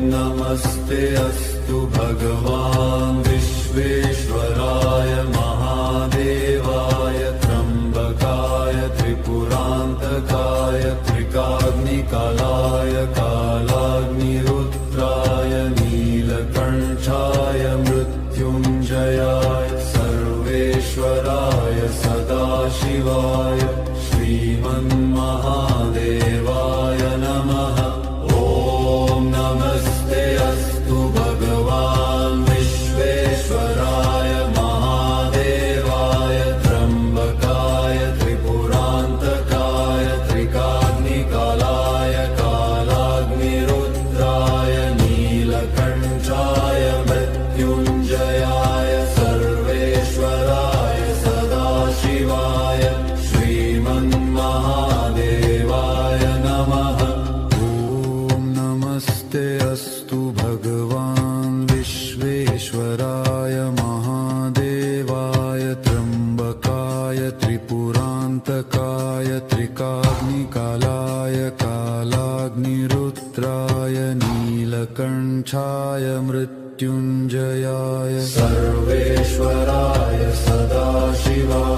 नमस्ते अस्तु भगवान् विश्वेश्वराय महादेवाय त्र्यम्बकाय त्रिपुरान्तकाय त्रिकाग्निकालाय कालाग्निरुद्राय नीलकण्ठाय मृत्युञ्जयाय सर्वेश्वराय सदाशिवाय श्रीमन्महादेवाय नमः। ॐ नमस्ते अस्तु भगवान् विश्वेश्वराय महादेवाय त्र्यम्बकाय त्रिपुरान्तकाय त्रिकाग्निकालाय कालाग्निरुद्राय नीलकण्ठाय मृत्युञ्जयाय सर्वेश्वराय सदाशिवाय श्रीमन्महादेवाय नमः। ॐ नमस्ते अस्तु भगवान् विश्वेश्वराय महादेवाय त्र्यम्बकाय त्रिपुरान्तकाय त्रिकाग्निकालाय कालाग्निरुद्राय नीलकण्ठाय मृत्युञ्जयाय सर्वेश्वराय सदाशिवाय